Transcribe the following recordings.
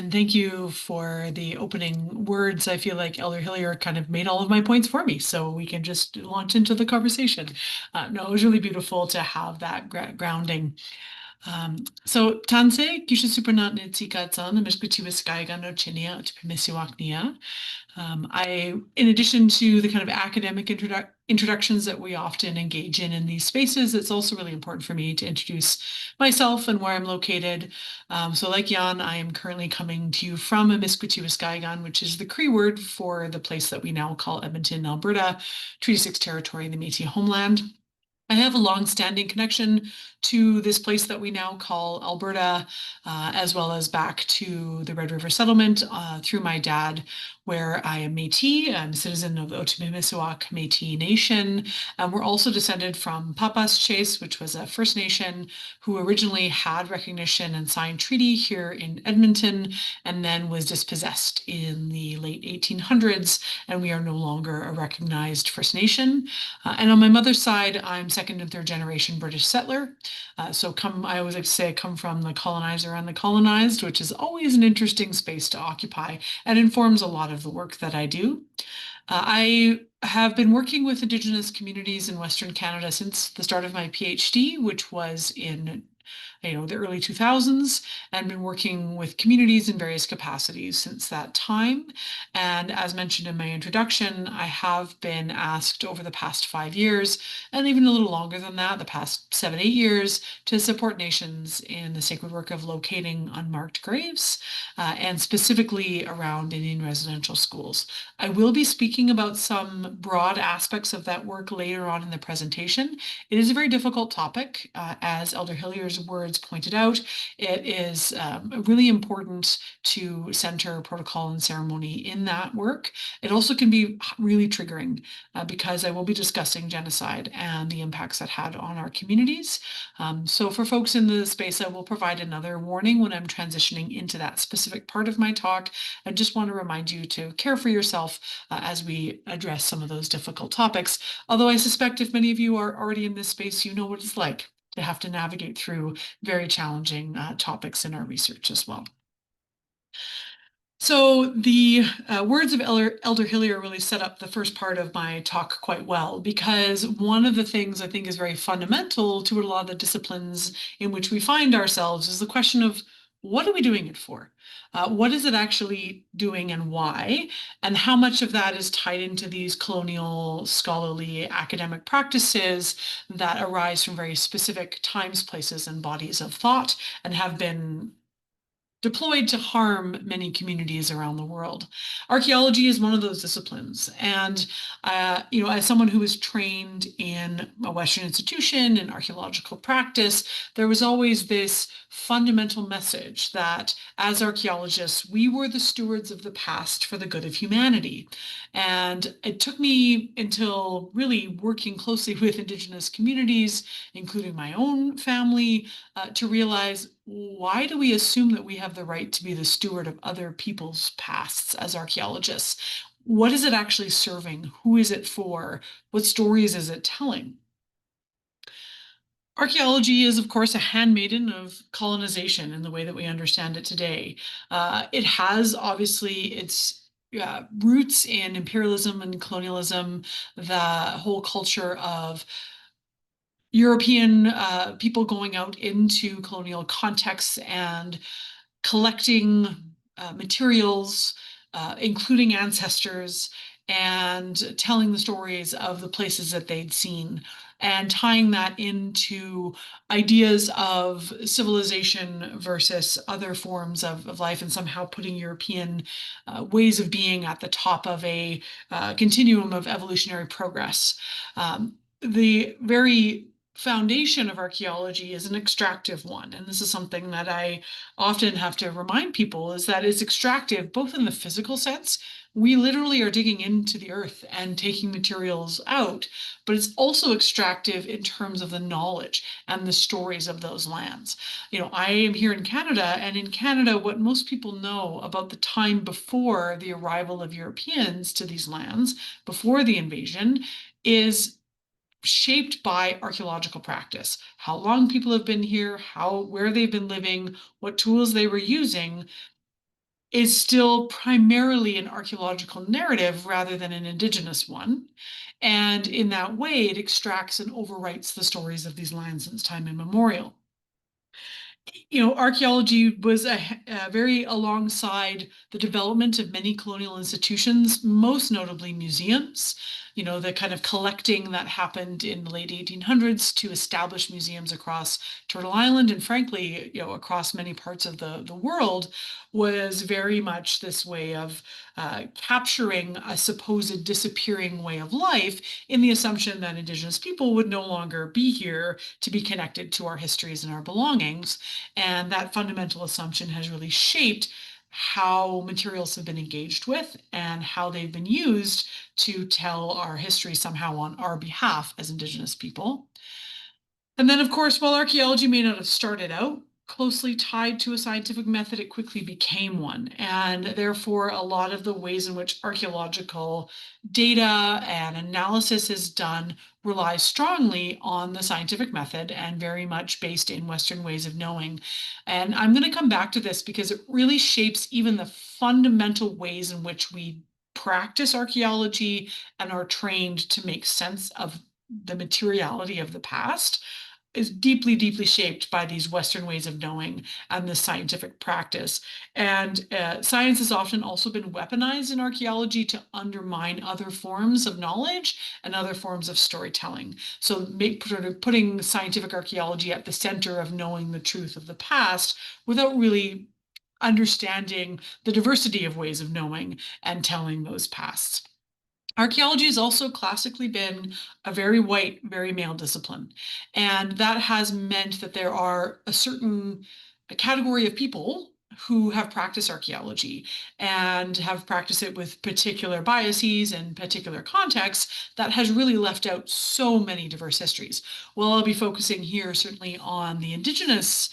And thank you for the opening words. I feel like Elder Hillier kind of made all of my points for me, so we can just launch into the conversation. No, it was really beautiful to have that grounding. So tanse kisha supernant ni tika tsan meskutiwa skaiga no chinia utpimisiwaknia. In addition to the kind of academic introductions that we often engage in these spaces, it's also really important for me to introduce myself and where I'm located. So like Jan, I am currently coming to you from Amiskwaciwâskahikan, which is the Cree word for the place that we now call Edmonton, Alberta, Treaty 6 territory in the Métis homeland. I have a long-standing connection to this place that we now call Alberta, as well as back to the Red River settlement through my dad, where I am Métis. I'm a citizen of the Otipemisiwak Métis Nation. We're also descended from Papas Chase, which was a First Nation who originally had recognition and signed treaty here in Edmonton, and then was dispossessed in the late 1800s, and we are no longer a recognized First Nation. And on my mother's side, I'm second and third generation British settler. I always like to say I come from the colonizer and the colonized, which is always an interesting space to occupy and informs a lot of the work that I do. I have been working with Indigenous communities in Western Canada since the start of my PhD, which was in the early 2000s, and been working with communities in various capacities since that time. And as mentioned in my introduction, I have been asked over the past 5 years, and even a little longer than that, the past 7, 8 years, to support nations in the sacred work of locating unmarked graves, and specifically around Indian residential schools. I will be speaking about some broad aspects of that work later on in the presentation. It is a very difficult topic, as Elder Hillier's words pointed out. It is really important to center protocol and ceremony in that work. It also can be really triggering because I will be discussing genocide and the impacts that had on our communities. So for folks in the space, I will provide another warning when I'm transitioning into that specific part of my talk. I just want to remind you to care for yourself as we address some of those difficult topics. Although I suspect if many of you are already in this space, you know what it's like to have to navigate through very challenging topics in our research as well. So the words of Elder Hillier really set up the first part of my talk quite well, because one of the things I think is very fundamental to a lot of the disciplines in which we find ourselves is the question of what are we doing it for? What is it actually doing and why? And how much of that is tied into these colonial scholarly academic practices that arise from very specific times, places, and bodies of thought and have been deployed to harm many communities around the world. Archaeology is one of those disciplines. And, as someone who was trained in a Western institution in archaeological practice, there was always this fundamental message that as archaeologists, we were the stewards of the past for the good of humanity. And it took me until really working closely with Indigenous communities, including my own family, to realize, why do we assume that we have the right to be the steward of other people's pasts as archaeologists? What is it actually serving? Who is it for? What stories is it telling? Archaeology is, of course, a handmaiden of colonization in the way that we understand it today. It has obviously its roots in imperialism and colonialism, the whole culture of European people going out into colonial contexts and collecting materials, including ancestors, and telling the stories of the places that they'd seen, and tying that into ideas of civilization versus other forms of life, and somehow putting European ways of being at the top of a continuum of evolutionary progress. The very foundation of archaeology is an extractive one. And this is something that I often have to remind people, is that it's extractive both in the physical sense. We literally are digging into the earth and taking materials out, but it's also extractive in terms of the knowledge and the stories of those lands. I am here in Canada, and in Canada, what most people know about the time before the arrival of Europeans to these lands, before the invasion, is shaped by archaeological practice. How long people have been here, where they've been living, what tools they were using. is still primarily an archaeological narrative rather than an Indigenous one. And in that way, it extracts and overwrites the stories of these lands since time immemorial. Archaeology was very alongside the development of many colonial institutions, most notably museums. The kind of collecting that happened in the late 1800s to establish museums across Turtle Island and frankly, across many parts of the world was very much this way of capturing a supposed disappearing way of life in the assumption that Indigenous people would no longer be here to be connected to our histories and our belongings. And that fundamental assumption has really shaped how materials have been engaged with and how they've been used to tell our history somehow on our behalf as Indigenous people. And then, of course, while archaeology may not have started out closely tied to a scientific method, it quickly became one. And therefore, a lot of the ways in which archaeological data and analysis is done relies strongly on the scientific method and very much based in Western ways of knowing. And I'm going to come back to this because it really shapes even the fundamental ways in which we practice archaeology and are trained to make sense of the materiality of the past is deeply, deeply shaped by these Western ways of knowing and this scientific practice. And science has often also been weaponized in archaeology to undermine other forms of knowledge and other forms of storytelling. So putting scientific archaeology at the center of knowing the truth of the past without really understanding the diversity of ways of knowing and telling those pasts. Archaeology has also classically been a very white, very male discipline. And that has meant that there are a category of people who have practiced archaeology and have practiced it with particular biases and particular contexts that has really left out so many diverse histories. Well, I'll be focusing here certainly on the Indigenous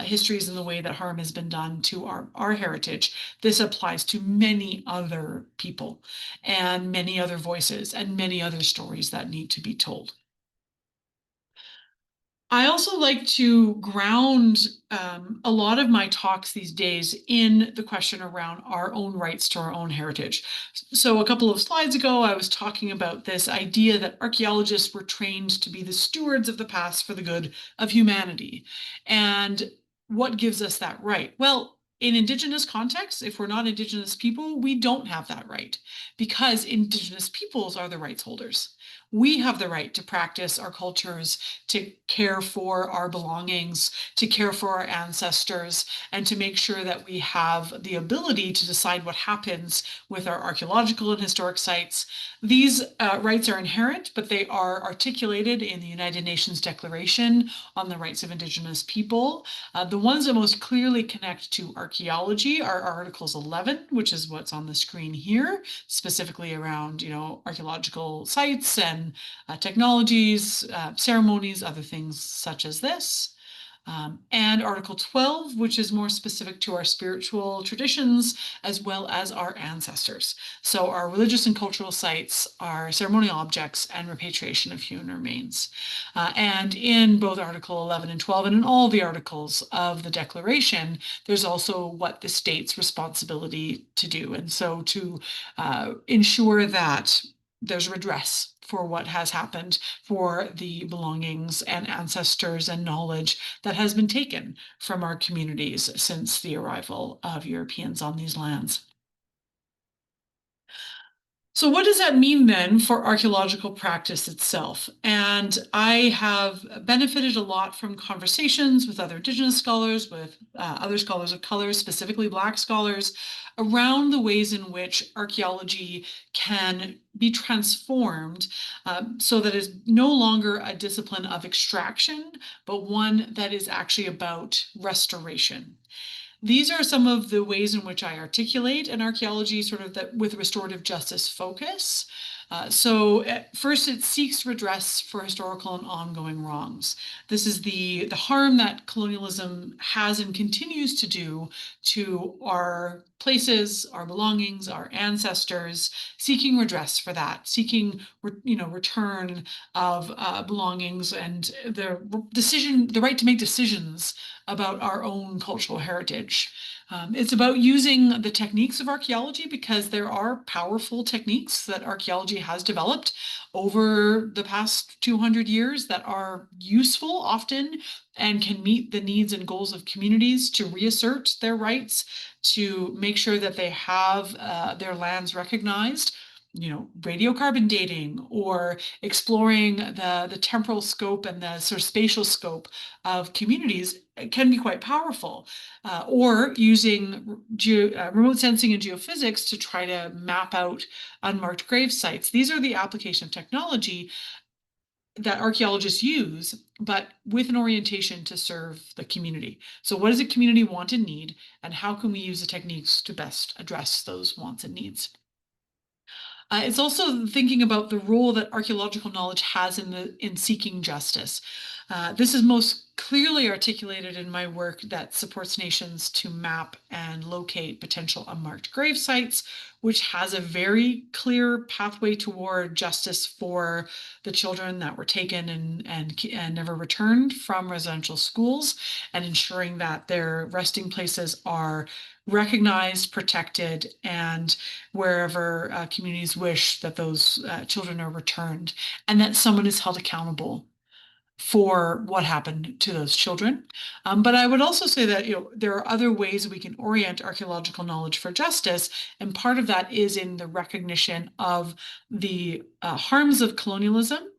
histories and the way that harm has been done to our heritage. This applies to many other people and many other voices and many other stories that need to be told. I also like to ground a lot of my talks these days in the question around our own rights to our own heritage. So a couple of slides ago, I was talking about this idea that archaeologists were trained to be the stewards of the past for the good of humanity. And what gives us that right? Well, in Indigenous contexts, if we're not Indigenous people, we don't have that right because Indigenous peoples are the rights holders. We have the right to practice our cultures, to care for our belongings, to care for our ancestors, and to make sure that we have the ability to decide what happens with our archaeological and historic sites. These rights are inherent, but they are articulated in the United Nations Declaration on the Rights of Indigenous People. The ones that most clearly connect to archaeology are Articles 11, which is what's on the screen here, specifically around, archaeological sites and technologies, ceremonies, other things such as this. And Article 12, which is more specific to our spiritual traditions as well as our ancestors. So our religious and cultural sites, our ceremonial objects, and repatriation of human remains. And in both Article 11 and 12, and in all the articles of the Declaration, there's also what the state's responsibility to do. And so to ensure that there's redress for what has happened, for the belongings and ancestors and knowledge that has been taken from our communities since the arrival of Europeans on these lands. So what does that mean then for archaeological practice itself? And I have benefited a lot from conversations with other Indigenous scholars, with other scholars of color, specifically Black scholars, around the ways in which archaeology can be transformed so that it's no longer a discipline of extraction, but one that is actually about restoration. These are some of the ways in which I articulate an archaeology sort of that with restorative justice focus. First, it seeks redress for historical and ongoing wrongs. This is the harm that colonialism has and continues to do to our places, our belongings, our ancestors, seeking redress for that, seeking return of belongings and the right to make decisions about our own cultural heritage. It's about using the techniques of archaeology because there are powerful techniques that archaeology has developed over the past 200 years that are useful often and can meet the needs and goals of communities to reassert their rights, to make sure that they have their lands recognized. Radiocarbon dating or exploring the temporal scope and the sort of spatial scope of communities can be quite powerful, or using remote sensing and geophysics to try to map out unmarked grave sites. These are the application of technology that archaeologists use, but with an orientation to serve the community. So what does a community want and need, and how can we use the techniques to best address those wants and needs? It's also thinking about the role that archaeological knowledge has in seeking justice. This is most clearly articulated in my work that supports nations to map and locate potential unmarked grave sites, which has a very clear pathway toward justice for the children that were taken and never returned from residential schools, and ensuring that their resting places are recognized, protected, and wherever communities wish that those children are returned, and that someone is held accountable for what happened to those children. But I would also say that there are other ways we can orient archaeological knowledge for justice, and part of that is in the recognition of the harms of colonialism.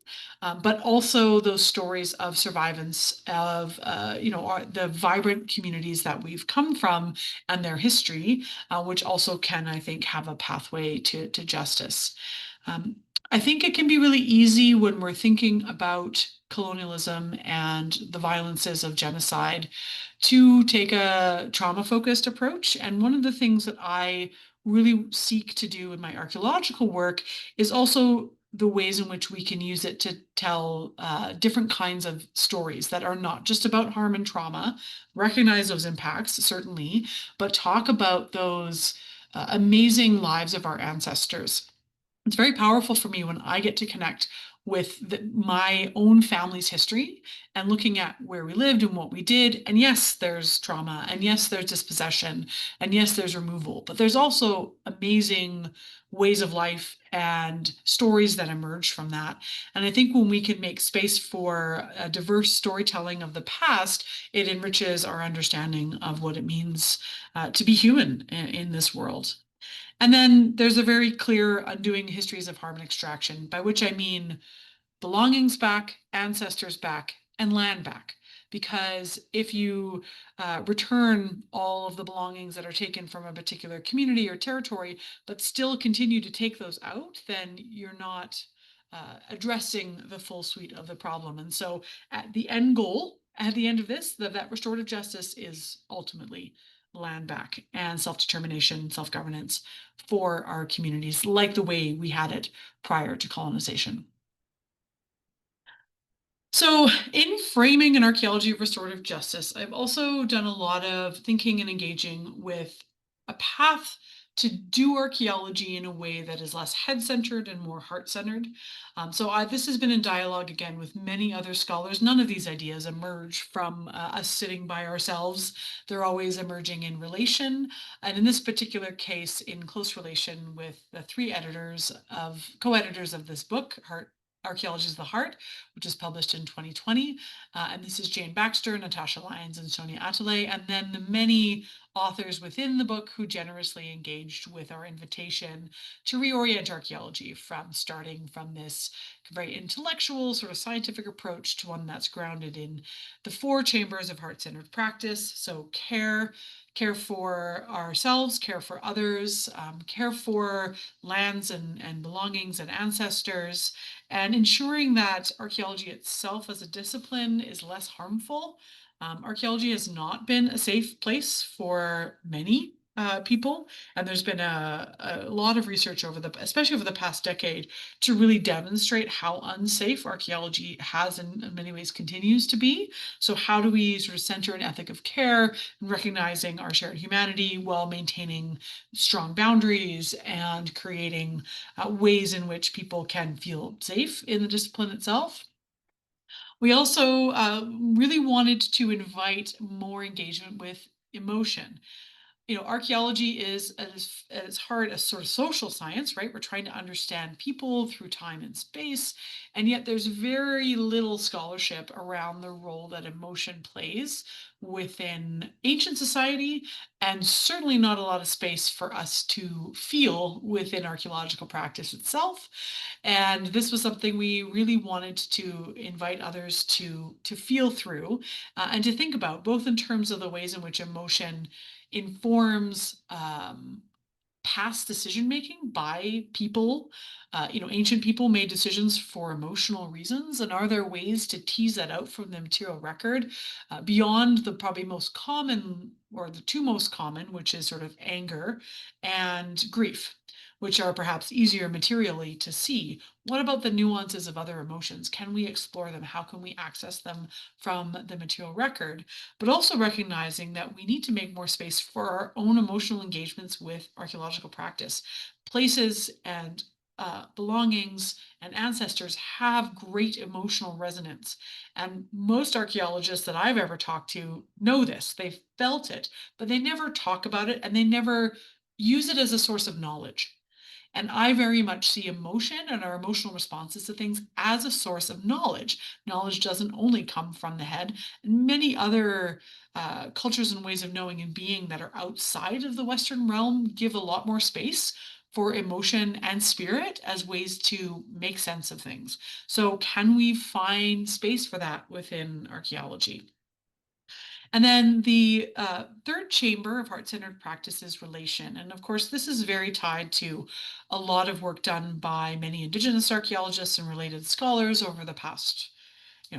But also those stories of survivance of the vibrant communities that we've come from and their history, which also can, I think, have a pathway to justice. Um, I think it can be really easy when we're thinking about colonialism and the violences of genocide to take a trauma-focused approach. And one of the things that I really seek to do in my archaeological work is also the ways in which we can use it to tell different kinds of stories that are not just about harm and trauma, recognize those impacts, certainly, but talk about those amazing lives of our ancestors. It's very powerful for me when I get to connect with my own family's history and looking at where we lived and what we did. And yes, there's trauma, and yes, there's dispossession, and yes, there's removal, but there's also amazing ways of life and stories that emerge from that. And I think when we can make space for a diverse storytelling of the past, it enriches our understanding of what it means to be human in this world. And then there's a very clear undoing histories of harm and extraction, by which I mean belongings back, ancestors back, and land back. Because if you return all of the belongings that are taken from a particular community or territory, but still continue to take those out, then you're not addressing the full suite of the problem. And so at the end goal, at the end of this, that restorative justice is ultimately land back and self-determination, self-governance for our communities, like the way we had it prior to colonization. So, in framing an archaeology of restorative justice, I've also done a lot of thinking and engaging with a path to do archaeology in a way that is less head-centered and more heart-centered. This has been in dialogue again with many other scholars. None of these ideas emerge from us sitting by ourselves. They're always emerging in relation, and in this particular case, in close relation with the three co-editors of this book, Archaeology is the Heart, which is published in 2020. And this is Jane Baxter, Natasha Lyons, and Sonia Atelier, and then the many authors within the book who generously engaged with our invitation to reorient archaeology from starting from this very intellectual, sort of scientific approach to one that's grounded in the four chambers of heart-centered practice. So care for ourselves, care for others, care for lands and belongings and ancestors, and ensuring that archaeology itself as a discipline is less harmful. Archaeology has not been a safe place for many people, and there's been a lot of research especially over the past decade, to really demonstrate how unsafe archaeology has and in many ways continues to be. So how do we sort of center an ethic of care and recognizing our shared humanity while maintaining strong boundaries and creating ways in which people can feel safe in the discipline itself? We also really wanted to invite more engagement with emotion. Archaeology is as hard a sort of social science, right? We're trying to understand people through time and space, and yet there's very little scholarship around the role that emotion plays within ancient society, and certainly not a lot of space for us to feel within archaeological practice itself. And this was something we really wanted to invite others to feel through and to think about, both in terms of the ways in which emotion informs past decision making by people. Ancient people made decisions for emotional reasons, and are there ways to tease that out from the material record beyond the probably most common, or the two most common, which is sort of anger and grief, which are perhaps easier materially to see? What about the nuances of other emotions? Can we explore them? How can we access them from the material record? But also recognizing that we need to make more space for our own emotional engagements with archaeological practice. Places and belongings and ancestors have great emotional resonance. And most archaeologists that I've ever talked to know this. They've felt it, but they never talk about it, and they never use it as a source of knowledge. And I very much see emotion and our emotional responses to things as a source of knowledge. Knowledge doesn't only come from the head. And many other cultures and ways of knowing and being that are outside of the Western realm give a lot more space for emotion and spirit as ways to make sense of things. So, can we find space for that within archaeology? And then the third chamber of heart centered practice is relation. And of course, this is very tied to a lot of work done by many Indigenous archaeologists and related scholars over the past,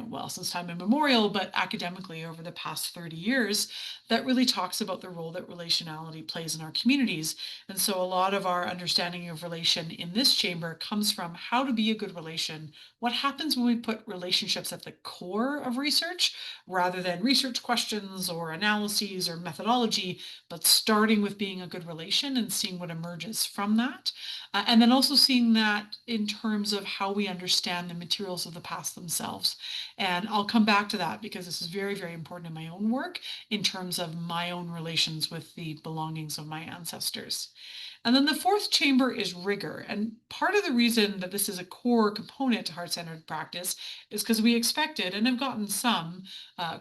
well, since time immemorial, but academically over the past 30 years, that really talks about the role that relationality plays in our communities. And so a lot of our understanding of relation in this chamber comes from how to be a good relation, what happens when we put relationships at the core of research rather than research questions or analyses or methodology, but starting with being a good relation and seeing what emerges from that. And then also seeing that in terms of how we understand the materials of the past themselves. And I'll come back to that because this is very, very important in my own work in terms of my own relations with the belongings of my ancestors. And then the fourth chamber is rigor. And part of the reason that this is a core component to heart centered practice is because we expected, and have gotten some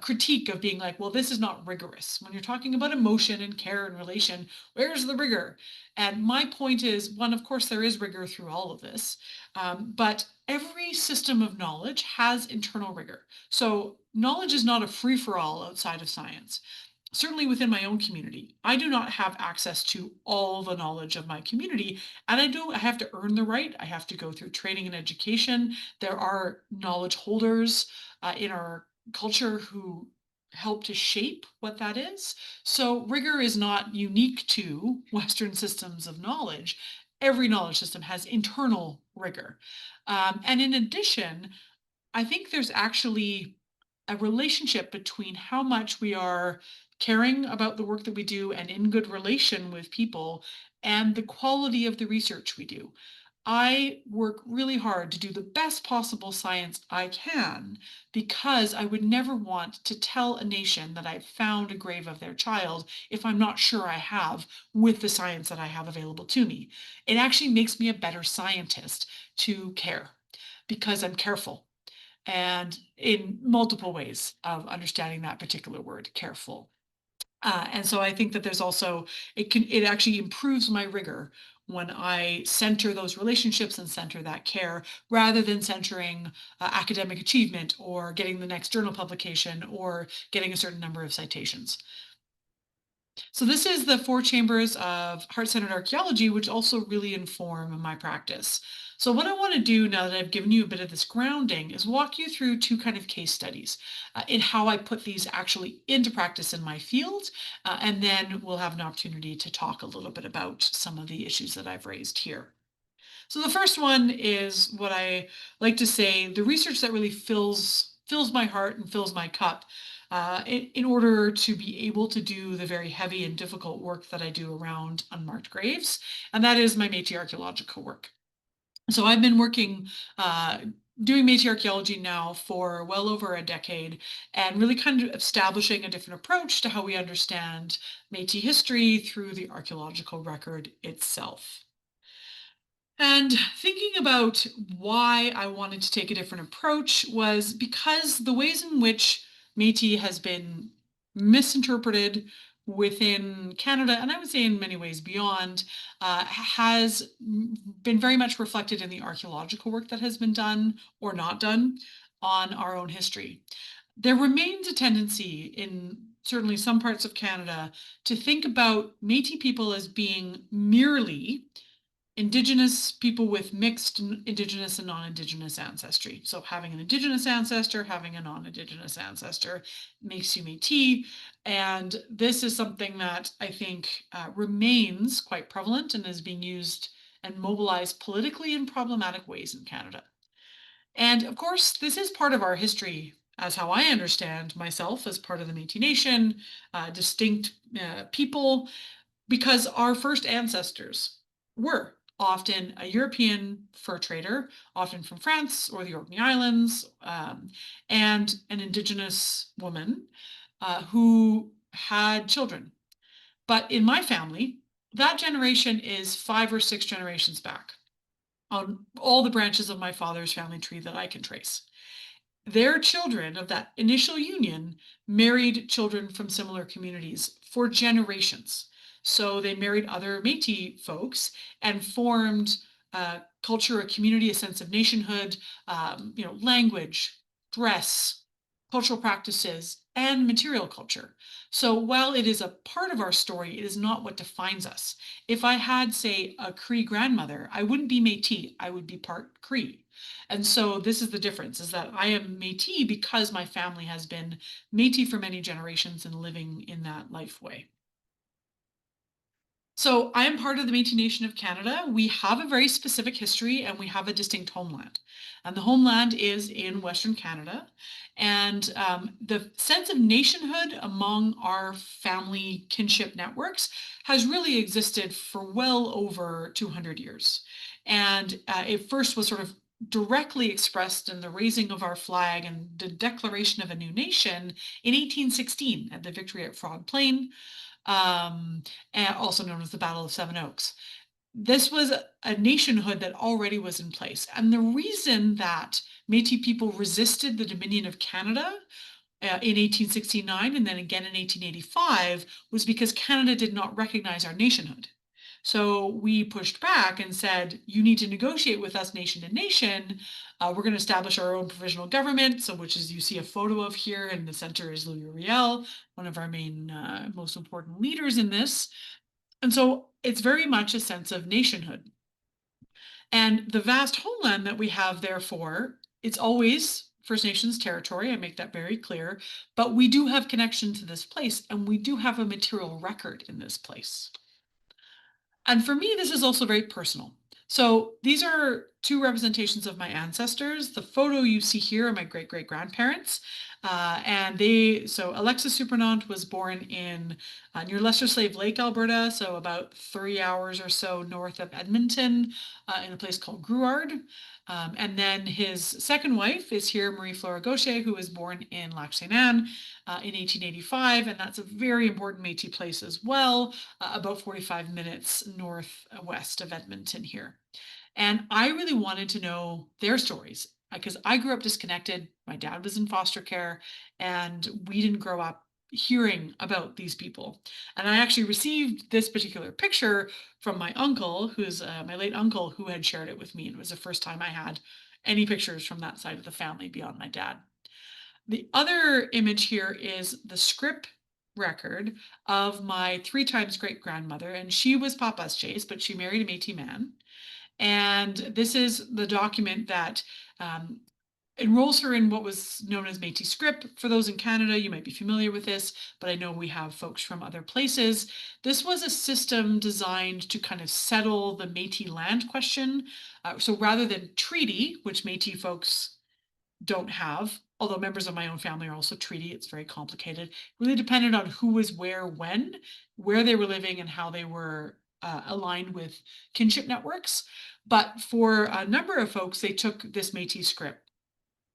critique of being like, well, this is not rigorous. When you're talking about emotion and care and relation, where's the rigor? And my point is, one, of course, there is rigor through all of this, but every system of knowledge has internal rigor. So knowledge is not a free for all outside of science. Certainly within my own community, I do not have access to all the knowledge of my community, and I have to earn the right. I have to go through training and education. There are knowledge holders in our culture who help to shape what that is. So rigor is not unique to Western systems of knowledge. Every knowledge system has internal rigor. And in addition, I think there's actually a relationship between how much we are caring about the work that we do and in good relation with people and the quality of the research we do. I work really hard to do the best possible science I can because I would never want to tell a nation that I've found a grave of their child if I'm not sure I have with the science that I have available to me. It actually makes me a better scientist to care because I'm careful, and in multiple ways of understanding that particular word, careful. And so I think that there's also, it actually improves my rigor when I center those relationships and center that care rather than centering academic achievement or getting the next journal publication or getting a certain number of citations. So this is the four chambers of heart-centered archaeology, which also really inform my practice. So what I want to do now that I've given you a bit of this grounding is walk you through two kind of case studies in how I put these actually into practice in my field, and then we'll have an opportunity to talk a little bit about some of the issues that I've raised here. So the first one is what I like to say, the research that really fills my heart and fills my cup in order to be able to do the very heavy and difficult work that I do around unmarked graves, and that is my Métis archaeological work. So I've been working doing Métis archaeology now for well over a decade and really kind of establishing a different approach to how we understand Métis history through the archaeological record itself. And thinking about why I wanted to take a different approach was because the ways in which Métis has been misinterpreted within Canada, and I would say in many ways beyond, has been very much reflected in the archaeological work that has been done or not done on our own history. There remains a tendency in certainly some parts of Canada to think about Métis people as being merely Indigenous people with mixed Indigenous and non-Indigenous ancestry. So having an Indigenous ancestor, having a non-Indigenous ancestor makes you Métis. And this is something that I think remains quite prevalent and is being used and mobilized politically in problematic ways in Canada. And of course, this is part of our history, as how I understand myself as part of the Métis Nation, distinct people, because our first ancestors were often a European fur trader, often from France or the Orkney Islands, and an Indigenous woman who had children. But in my family, that generation is 5 or 6 generations back on all the branches of my father's family tree that I can trace. Their children of that initial union married children from similar communities for generations. So they married other Métis folks and formed a culture, a community, a sense of nationhood, language, dress, cultural practices, and material culture. So while it is a part of our story, it is not what defines us. If I had, say, a Cree grandmother, I wouldn't be Métis, I would be part Cree. And so this is the difference, is that I am Métis because my family has been Métis for many generations and living in that life way. So I am part of the Métis Nation of Canada. We have a very specific history and we have a distinct homeland. And the homeland is in Western Canada. And the sense of nationhood among our family kinship networks has really existed for well over 200 years. And it first was sort of directly expressed in the raising of our flag and the declaration of a new nation in 1816 at the victory at Frog Plain, and also known as the Battle of Seven Oaks. This was a nationhood that already was in place. And the reason that Métis people resisted the Dominion of Canada in 1869 and then again in 1885 was because Canada did not recognize our nationhood. So we pushed back and said, you need to negotiate with us nation to nation. We're going to establish our own provisional government, so which is you see a photo of here, and the center is Louis Riel, one of our main, most important leaders in this. And so it's very much a sense of nationhood. And the vast homeland that we have, therefore, it's always First Nations territory, I make that very clear, but we do have connection to this place and we do have a material record in this place. And for me, this is also very personal. So these are two representations of my ancestors. The photo you see here are my great great grandparents. So Alexis Supernant was born in near Lesser Slave Lake, Alberta, so about 3 hours or so north of Edmonton, in a place called Gruard. And then his second wife is here, Marie Flora Gaucher, who was born in Lac Saint Anne in 1885, and that's a very important Métis place as well, about 45 minutes northwest of Edmonton here. And I really wanted to know their stories because I grew up disconnected. My dad was in foster care, and we didn't grow up hearing about these people. And I actually received this particular picture from my uncle, who's my late uncle, who had shared it with me. And it was the first time I had any pictures from that side of the family beyond my dad. The other image here is the script record of my 3 times great grandmother, and she was Papa's Chase, but she married a Métis man. And this is the document that enrolls her in what was known as Métis script. For those in Canada, you might be familiar with this, but I know we have folks from other places. This was a system designed to kind of settle the Métis land question. So rather than treaty, which Métis folks don't have, although members of my own family are also treaty, it's very complicated, really depended on who was where, when, where they were living, and how they were aligned with kinship networks. But for a number of folks, they took this Métis script.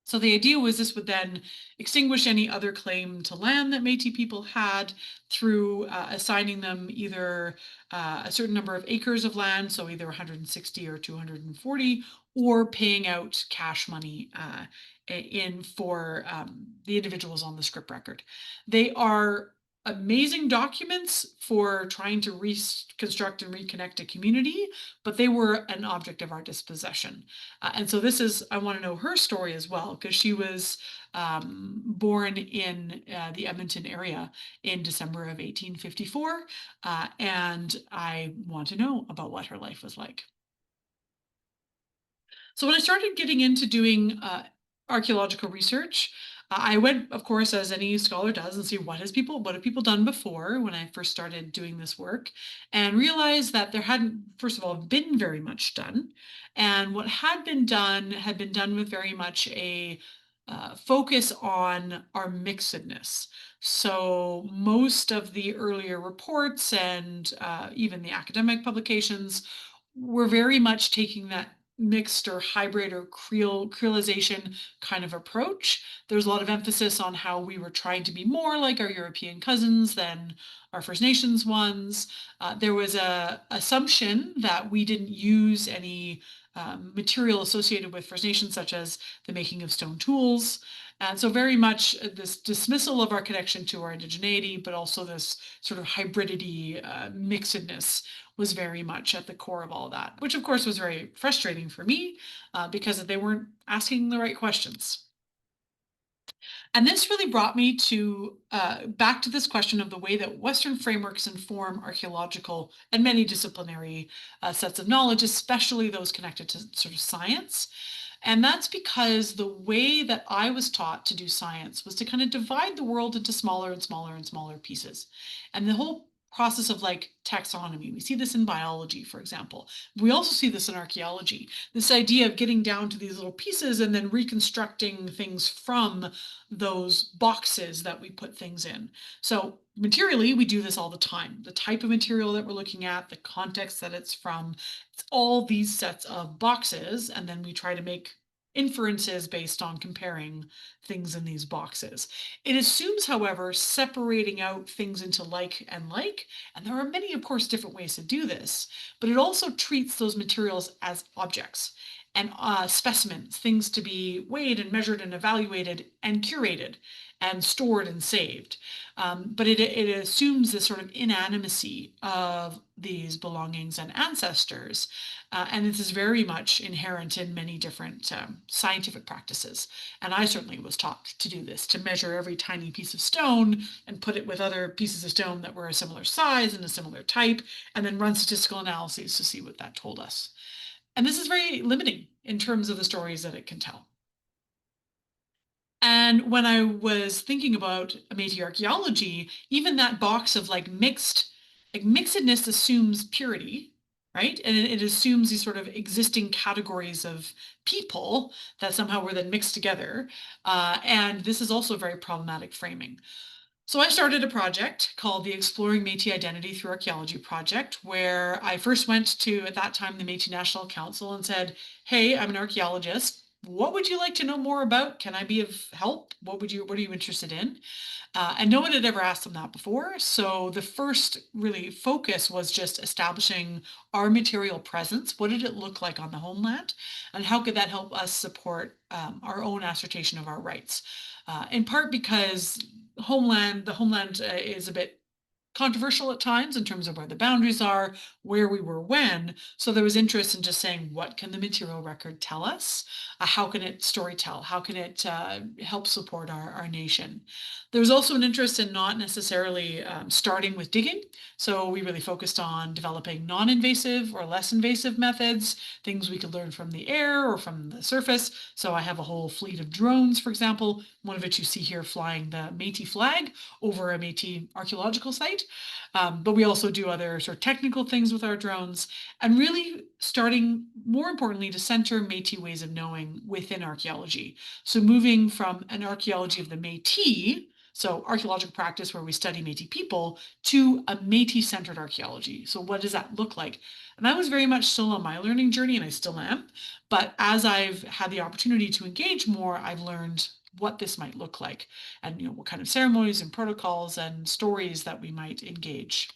So the idea was this would then extinguish any other claim to land that Métis people had through assigning them either a certain number of acres of land, so either 160 or 240, or paying out cash money in for the individuals on the script record. They are amazing documents for trying to reconstruct and reconnect a community, but they were an object of our dispossession. And so this is, I want to know her story as well, because she was born in the Edmonton area in December of 1854. And I want to know about what her life was like. So when I started getting into doing archaeological research, I went, of course, as any scholar does, and see what have people done before when I first started doing this work, and realized that there hadn't, first of all, been very much done, and what had been done with very much a focus on our mixedness. So most of the earlier reports and even the academic publications were very much taking that mixed or hybrid or creolization kind of approach. There's a lot of emphasis on how we were trying to be more like our European cousins than our First Nations ones. There was a assumption that we didn't use any material associated with First Nations, such as the making of stone tools. And so very much this dismissal of our connection to our indigeneity, but also this sort of hybridity, mixedness was very much at the core of all that, which of course was very frustrating for me because they weren't asking the right questions. And this really brought me to back to this question of the way that Western frameworks inform archaeological and many disciplinary sets of knowledge, especially those connected to sort of science. And that's because the way that I was taught to do science was to kind of divide the world into smaller and smaller and smaller pieces. And the whole process of like taxonomy, we see this in biology, for example. We also see this in archaeology. This idea of getting down to these little pieces and then reconstructing things from those boxes that we put things in. So materially, we do this all the time. The type of material that we're looking at, the context that it's from, it's all these sets of boxes, and then we try to make inferences based on comparing things in these boxes. It assumes, however, separating out things into like, and there are many, of course, different ways to do this, but it also treats those materials as objects and specimens, things to be weighed and measured and evaluated and curated and stored and saved. But it assumes this sort of inanimacy of these belongings and ancestors. And this is very much inherent in many different scientific practices. And I certainly was taught to do this, to measure every tiny piece of stone and put it with other pieces of stone that were a similar size and a similar type, and then run statistical analyses to see what that told us. And this is very limiting in terms of the stories that it can tell. And when I was thinking about Métis archaeology, even that box of like mixedness assumes purity, right? And it assumes these sort of existing categories of people that somehow were then mixed together. And this is also very problematic framing. So I started a project called the Exploring Métis Identity Through Archaeology project, where I first went to, at that time, the Métis National Council and said, hey, I'm an archaeologist. What would you like to know more about? Can I be of help? What are you interested in? And no one had ever asked them that before. So the first really focus was just establishing our material presence. What did it look like on the homeland? And how could that help us support our own assertion of our rights? In part because the homeland is a bit controversial at times in terms of where the boundaries are, where we were when. So there was interest in just saying, what can the material record tell us? How can it storytell? How can it help support our nation? There was also an interest in not necessarily starting with digging. So we really focused on developing non-invasive or less invasive methods, things we could learn from the air or from the surface. So I have a whole fleet of drones, for example, one of which you see here flying the Métis flag over a Métis archaeological site. But we also do other sort of technical things with our drones, and really starting, more importantly, to center Métis ways of knowing within archaeology. So moving from an archaeology of the Métis so archaeological practice where we study Métis people, to a Métis-centered archaeology. So what does that look like? And I was very much still on my learning journey, and I still am. But as I've had the opportunity to engage more, I've learned what this might look like, and what kind of ceremonies and protocols and stories that we might engage.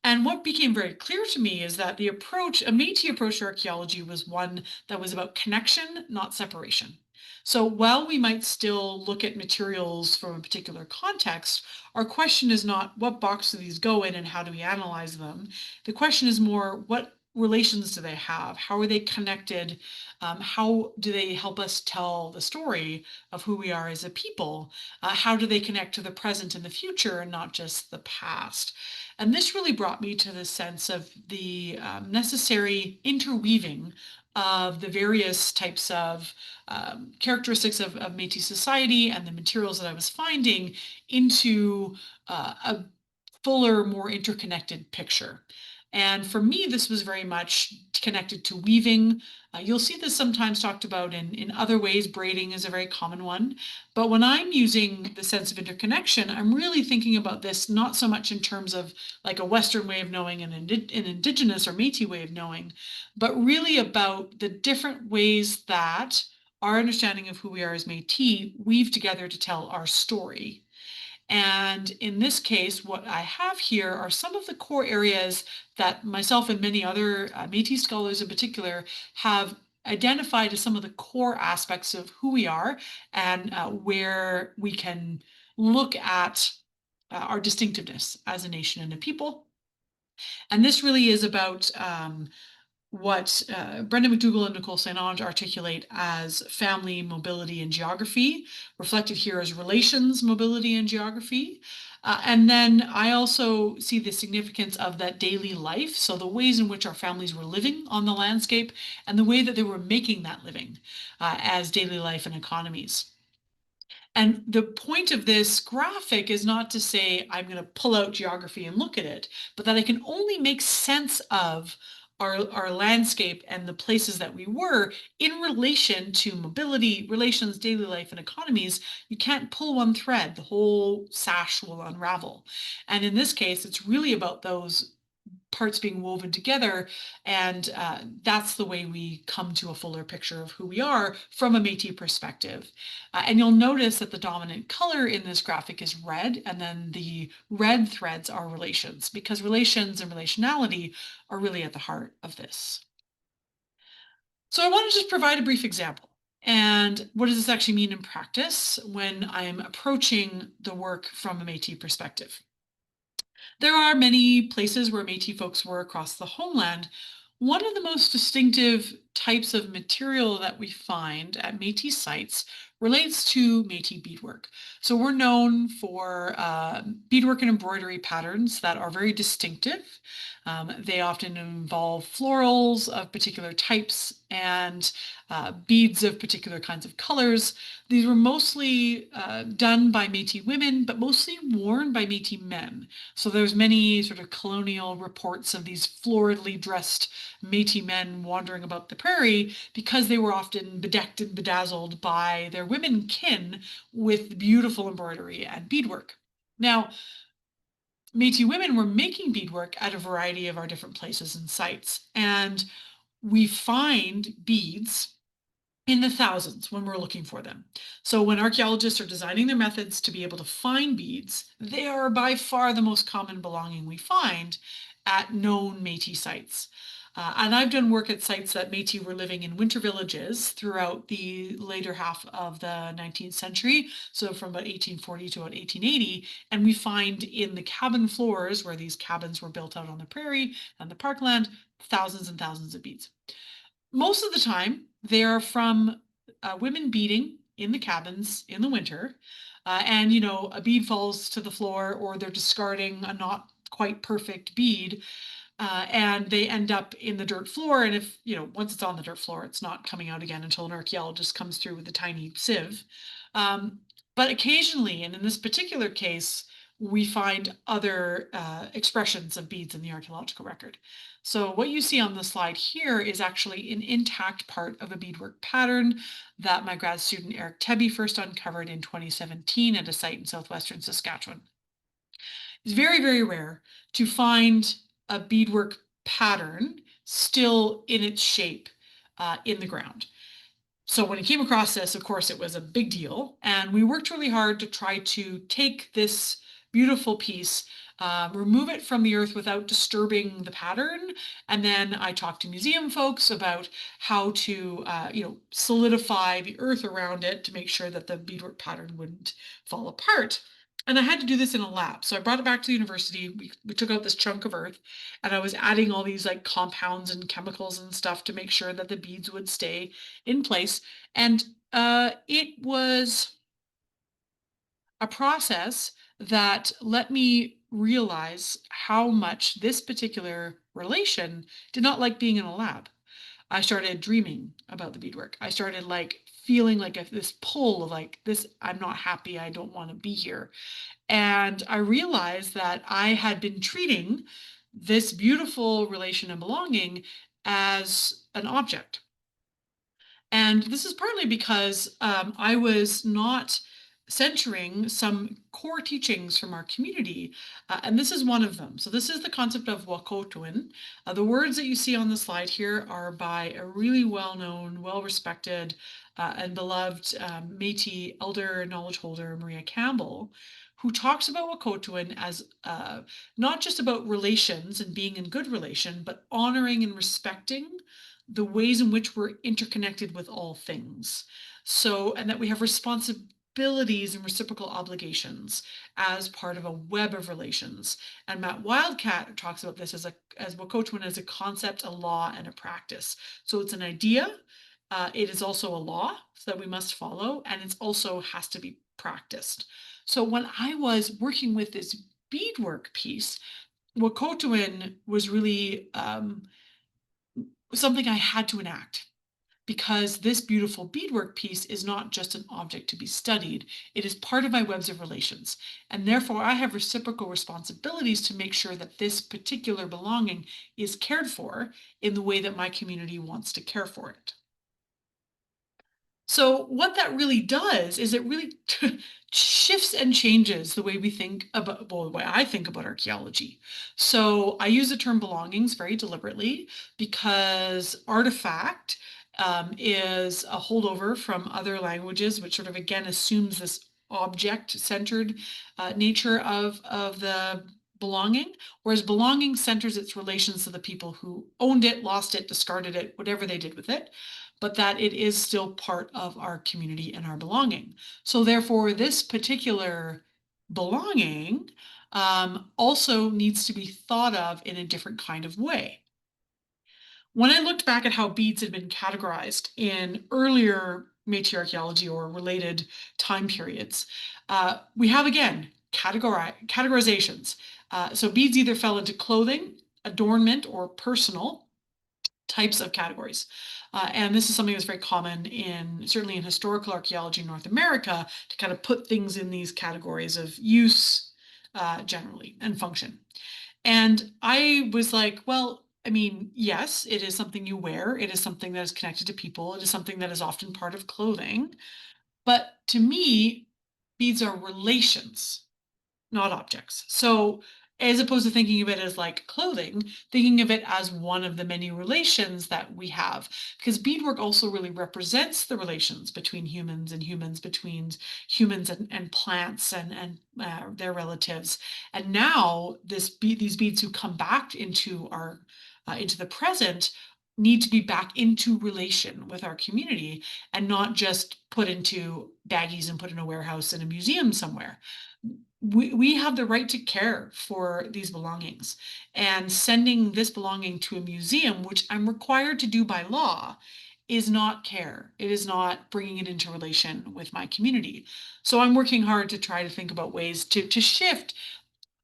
And what became very clear to me is that a Métis approach to archaeology was one that was about connection, not separation. So while we might still look at materials from a particular context, our question is not what box do these go in and how do we analyze them? The question is more what relations do they have? How are they connected? How do they help us tell the story of who we are as a people? How do they connect to the present and the future and not just the past? And this really brought me to the sense of the necessary interweaving of the various types of characteristics of Métis society and the materials that I was finding into a fuller, more interconnected picture. And for me, this was very much connected to weaving. You'll see this sometimes talked about in other ways. Braiding is a very common one. But when I'm using the sense of interconnection, I'm really thinking about this not so much in terms of like a Western way of knowing and an Indigenous or Métis way of knowing, but really about the different ways that our understanding of who we are as Métis weave together to tell our story. And in this case, what I have here are some of the core areas that myself and many other Métis scholars in particular have identified as some of the core aspects of who we are and where we can look at our distinctiveness as a nation and a people. And this really is about what Brenda McDougall and Nicole St. Ange articulate as family, mobility, and geography, reflected here as relations, mobility, and geography. And then I also see the significance of that daily life, so the ways in which our families were living on the landscape and the way that they were making that living as daily life and economies. And the point of this graphic is not to say I'm going to pull out geography and look at it, but that I can only make sense of our landscape and the places that we were in relation to mobility, relations, daily life, and economies. You can't pull one thread, the whole sash will unravel. And in this case, it's really about those parts being woven together. And that's the way we come to a fuller picture of who we are from a Métis perspective. And you'll notice that the dominant color in this graphic is red, and then the red threads are relations, because relations and relationality are really at the heart of this. So I want to just provide a brief example. And what does this actually mean in practice when I'm approaching the work from a Métis perspective? There are many places where Métis folks were across the homeland. One of the most distinctive types of material that we find at Métis sites relates to Métis beadwork. So we're known for beadwork and embroidery patterns that are very distinctive. They often involve florals of particular types and beads of particular kinds of colors. These were mostly done by Métis women, but mostly worn by Métis men. So there's many sort of colonial reports of these floridly dressed Métis men wandering about the prairie because they were often bedecked and bedazzled by their women kin with beautiful embroidery and beadwork. Now, Métis women were making beadwork at a variety of our different places and sites, and we find beads in the thousands when we're looking for them. So when archaeologists are designing their methods to be able to find beads, they are by far the most common belonging we find at known Métis sites. And I've done work at sites that Métis were living in winter villages throughout the later half of the 19th century, so from about 1840 to about 1880, and we find in the cabin floors where these cabins were built out on the prairie and the parkland, thousands and thousands of beads. Most of the time, they are from women beading in the cabins in the winter. And, a bead falls to the floor or they're discarding a not quite perfect bead and they end up in the dirt floor. And if, once it's on the dirt floor, it's not coming out again until an archaeologist comes through with a tiny sieve. But occasionally, and in this particular case, we find other expressions of beads in the archaeological record. So what you see on the slide here is actually an intact part of a beadwork pattern that my grad student Eric Tebbe first uncovered in 2017 at a site in southwestern Saskatchewan. It's very, very rare to find a beadwork pattern still in its shape in the ground. So when he came across this, of course, it was a big deal. And we worked really hard to try to take this beautiful piece, remove it from the earth without disturbing the pattern. And then I talked to museum folks about how to, solidify the earth around it to make sure that the beadwork pattern wouldn't fall apart. And I had to do this in a lab. So I brought it back to the university. We took out this chunk of earth and I was adding all these like compounds and chemicals and stuff to make sure that the beads would stay in place. And it was a process that let me realize how much this particular relation did not like being in a lab. I started dreaming about the beadwork. I started like feeling like this pull of like this, I'm not happy, I don't want to be here. And I realized that I had been treating this beautiful relation and belonging as an object. And this is partly because I was not centering some core teachings from our community, and this is one of them. So this is the concept of Wakotwin. The words that you see on the slide here are by a really well-known, well-respected, and beloved Métis elder knowledge holder, Maria Campbell, who talks about Wakotwin as not just about relations and being in good relation, but honoring and respecting the ways in which we're interconnected with all things. So, and that we have responsibilities and reciprocal obligations as part of a web of relations. And Matt Wildcat talks about this as Wakotwin as a concept, a law, and a practice. So it's an idea. It is also a law that we must follow, and it also has to be practiced. So when I was working with this beadwork piece, Wakotwin was really something I had to enact because this beautiful beadwork piece is not just an object to be studied, it is part of my webs of relations. And therefore, I have reciprocal responsibilities to make sure that this particular belonging is cared for in the way that my community wants to care for it. So what that really does is it really shifts and changes the way we think about, well, the way I think about archaeology. So I use the term belongings very deliberately because artifact is a holdover from other languages, which sort of again assumes this object-centered nature of the belonging, whereas belonging centers its relations to the people who owned it, lost it, discarded it, whatever they did with it, but that it is still part of our community and our belonging. So therefore, this particular belonging also needs to be thought of in a different kind of way. When I looked back at how beads had been categorized in earlier Métis archaeology or related time periods, we have again categorizations. So beads either fell into clothing, adornment, or personal types of categories. And this is something that's very common in certainly in historical archaeology in North America to kind of put things in these categories of use generally and function. And I was like, well, I mean, yes, it is something you wear. It is something that is connected to people. It is something that is often part of clothing. But to me, beads are relations, not objects. So as opposed to thinking of it as like clothing, thinking of it as one of the many relations that we have, because beadwork also really represents the relations between humans, between humans and plants and their relatives. And now these beads who come back into our into the present need to be back into relation with our community and not just put into baggies and put in a warehouse in a museum somewhere. We have the right to care for these belongings, and sending this belonging to a museum, which I'm required to do by law, is not care. It is not bringing it into relation with my community. So I'm working hard to try to think about ways to shift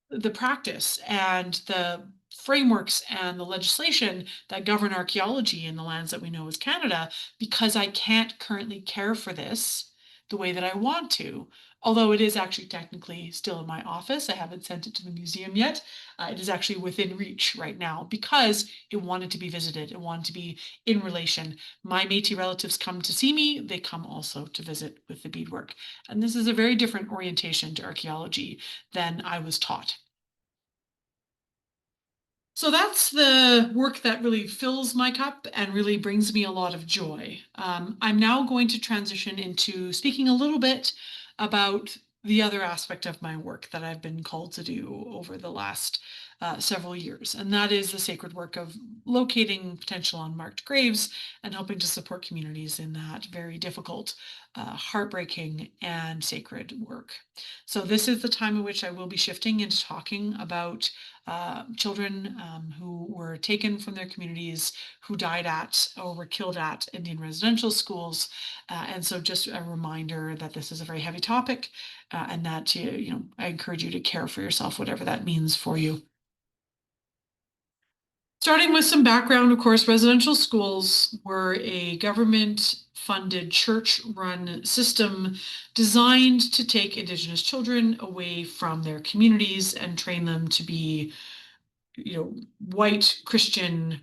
the practice and the frameworks and the legislation that govern archaeology in the lands that we know as Canada, because I can't currently care for this the way that I want to. Although it is actually technically still in my office, I haven't sent it to the museum yet. It is actually within reach right now because it wanted to be visited. It wanted to be in relation. My Métis relatives come to see me. They come also to visit with the beadwork. And this is a very different orientation to archaeology than I was taught. So that's the work that really fills my cup and really brings me a lot of joy. I'm now going to transition into speaking a little bit about the other aspect of my work that I've been called to do over the last several years, and that is the sacred work of locating potential unmarked graves and helping to support communities in that very difficult, heartbreaking, and sacred work. So this is the time in which I will be shifting into talking about children who were taken from their communities, who died at or were killed at Indian residential schools. And so just a reminder that this is a very heavy topic and that, I encourage you to care for yourself, whatever that means for you. Starting with some background, of course, residential schools were a government funded church run system designed to take Indigenous children away from their communities and train them to be white Christian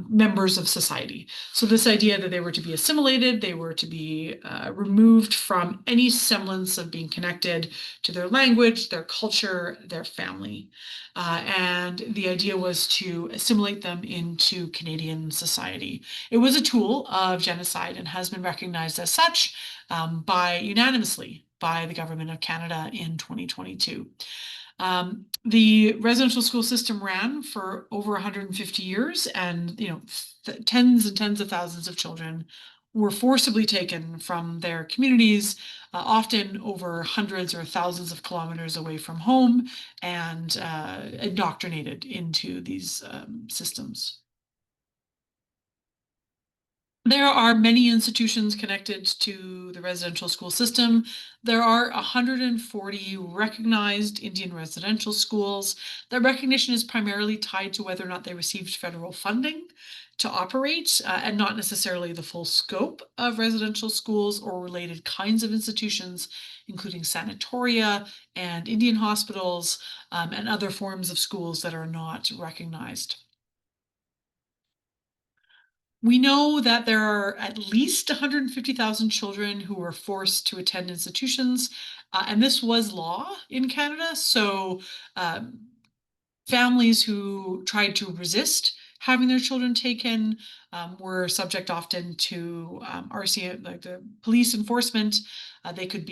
members of society. So this idea that they were to be assimilated, they were to be removed from any semblance of being connected to their language, their culture, their family. And the idea was to assimilate them into Canadian society. It was a tool of genocide and has been recognized as such by unanimously by the government of Canada in 2022. The residential school system ran for over 150 years, and tens and tens of thousands of children were forcibly taken from their communities, often over hundreds or thousands of kilometers away from home, and indoctrinated into these systems. There are many institutions connected to the residential school system. There are 140 recognized Indian residential schools. That recognition is primarily tied to whether or not they received federal funding to operate, and not necessarily the full scope of residential schools or related kinds of institutions, including sanatoria and Indian hospitals, and other forms of schools that are not recognized. We know that there are at least 150,000 children who were forced to attend institutions, and this was law in Canada. So um, families who tried to resist having their children taken were subject often to RCM, like the police enforcement. They could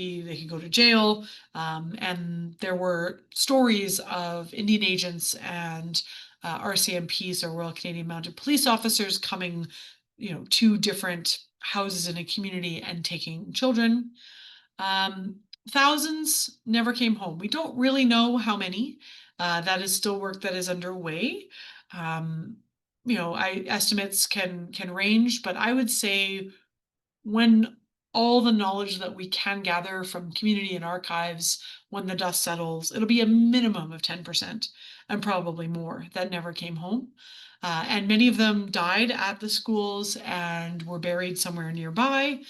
go to jail, and there were stories of Indian agents and RCMPs or Royal Canadian Mounted Police officers coming, to different houses in a community and taking children. Um, Thousands never came home. We don't really know how many. That is still work that is underway. Um, estimates can range, but I would say when all the knowledge that we can gather from community and archives, when the dust settles, it'll be a minimum of 10% and probably more that never came home. And many of them died at the schools and were buried somewhere nearby.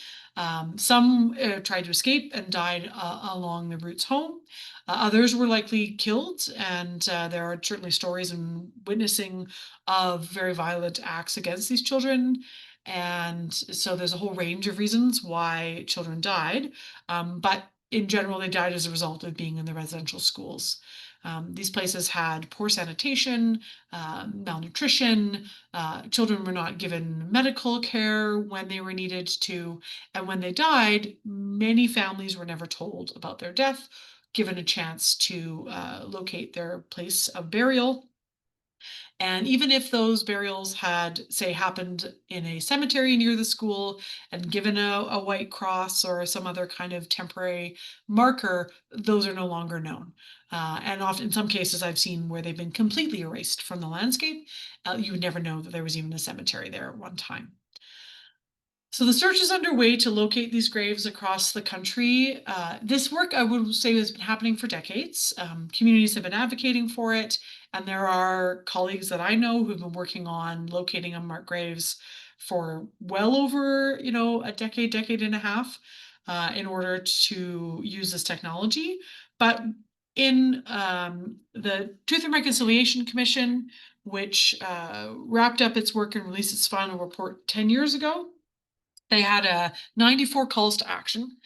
Some tried to escape and died along the routes home. Others were likely killed, and there are certainly stories and witnessing of very violent acts against these children. And so there's a whole range of reasons why children died. But in general, they died as a result of being in the residential schools. These places had poor sanitation, malnutrition, children were not given medical care when they were needed to, and when they died, many families were never told about their death, given a chance to locate their place of burial. And even if those burials had, say, happened in a cemetery near the school and given a white cross or some other kind of temporary marker, those are no longer known. And often, in some cases, I've seen where they've been completely erased from the landscape. You would never know that there was even a cemetery there at one time. So the search is underway to locate these graves across the country. This work, I would say, has been happening for decades. Communities have been advocating for it, and there are colleagues that I know who've been working on locating unmarked graves for well over, a decade, decade and a half. in order to use this technology. But in the Truth and Reconciliation Commission, which wrapped up its work and released its final report 10 years ago, they had 94 calls to action.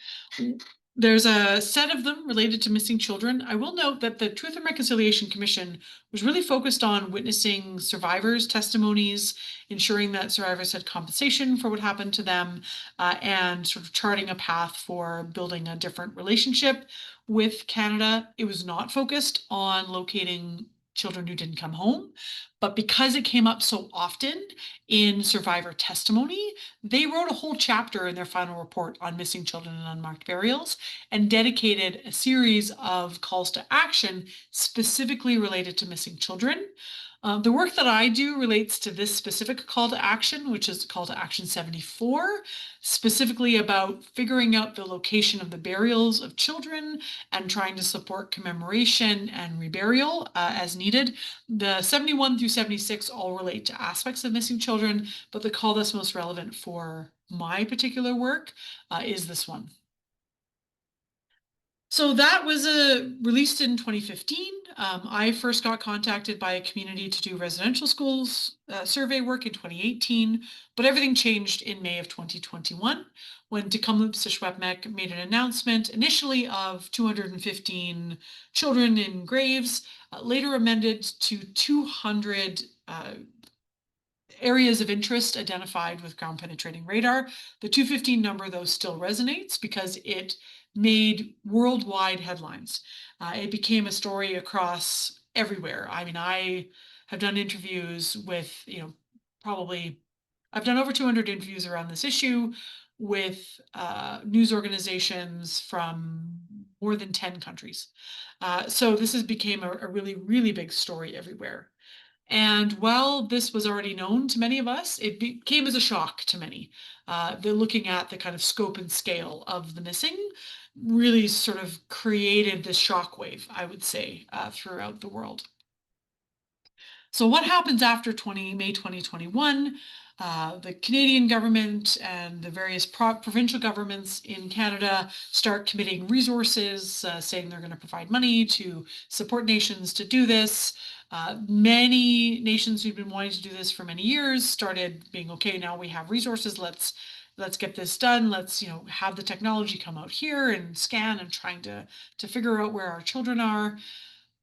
There's a set of them related to missing children. I will note that the Truth and Reconciliation Commission was really focused on witnessing survivors' testimonies, ensuring that survivors had compensation for what happened to them, and sort of charting a path for building a different relationship with Canada. It was not focused on locating children who didn't come home, but because it came up so often in survivor testimony, they wrote a whole chapter in their final report on missing children and unmarked burials and dedicated a series of calls to action specifically related to missing children. The work that I do relates to this specific call to action, which is call to action 74, specifically about figuring out the location of the burials of children and trying to support commemoration and reburial as needed. The 71 through 76 all relate to aspects of missing children, but the call that's most relevant for my particular work is this one. So that was released in 2015. I first got contacted by a community to do residential schools survey work in 2018, but everything changed in May of 2021 when Tk'emlúps Secwépemc made an announcement initially of 215 children in graves, later amended to 200 areas of interest identified with ground penetrating radar. The 215 number, though, still resonates because it made worldwide headlines. It became a story across everywhere. I mean, I have done interviews with, probably, I've done over 200 interviews around this issue with news organizations from more than 10 countries. So this has became a really, really big story everywhere. And while this was already known to many of us, it came as a shock to many. They're looking at the kind of scope and scale of the missing really sort of created this shockwave, I would say, throughout the world. So what happens after May 2021? The Canadian government and the various provincial governments in Canada start committing resources, saying they're going to provide money to support nations to do this. Many nations who've been wanting to do this for many years started being, okay, now we have resources, let's get this done. Let's, have the technology come out here and scan and trying to figure out where our children are.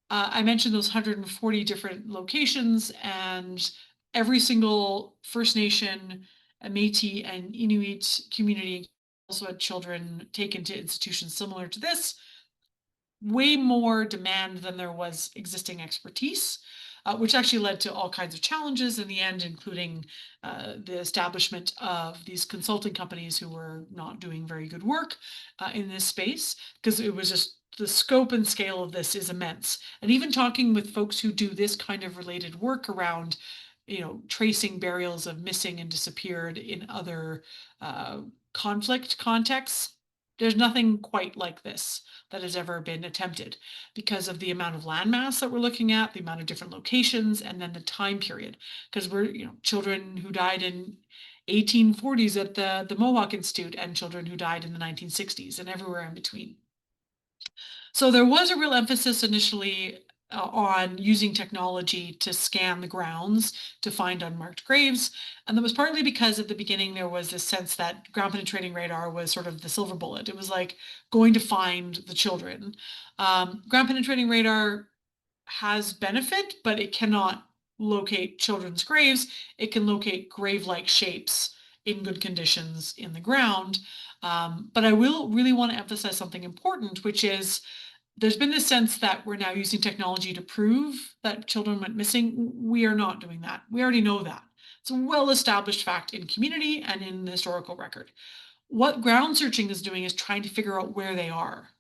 I mentioned those 140 different locations, and every single First Nation, Métis, and Inuit community also had children taken to institutions similar to this. Way more demand than there was existing expertise, which actually led to all kinds of challenges in the end, including the establishment of these consulting companies who were not doing very good work in this space, because it was just the scope and scale of this is immense. And even talking with folks who do this kind of related work around, tracing burials of missing and disappeared in other conflict contexts, there's nothing quite like this that has ever been attempted because of the amount of landmass that we're looking at, the amount of different locations, and then the time period. Because we're, children who died in 1840s at the Mohawk Institute and children who died in the 1960s and everywhere in between. So there was a real emphasis initially on using technology to scan the grounds to find unmarked graves. And that was partly because at the beginning there was this sense that ground penetrating radar was sort of the silver bullet. It was like going to find the children. Ground penetrating radar has benefit, but it cannot locate children's graves. It can locate grave-like shapes in good conditions in the ground. But I will really want to emphasize something important, which is there's been this sense that we're now using technology to prove that children went missing. We are not doing that. We already know that. It's a well-established fact in community and in the historical record. What ground searching is doing is trying to figure out where they are.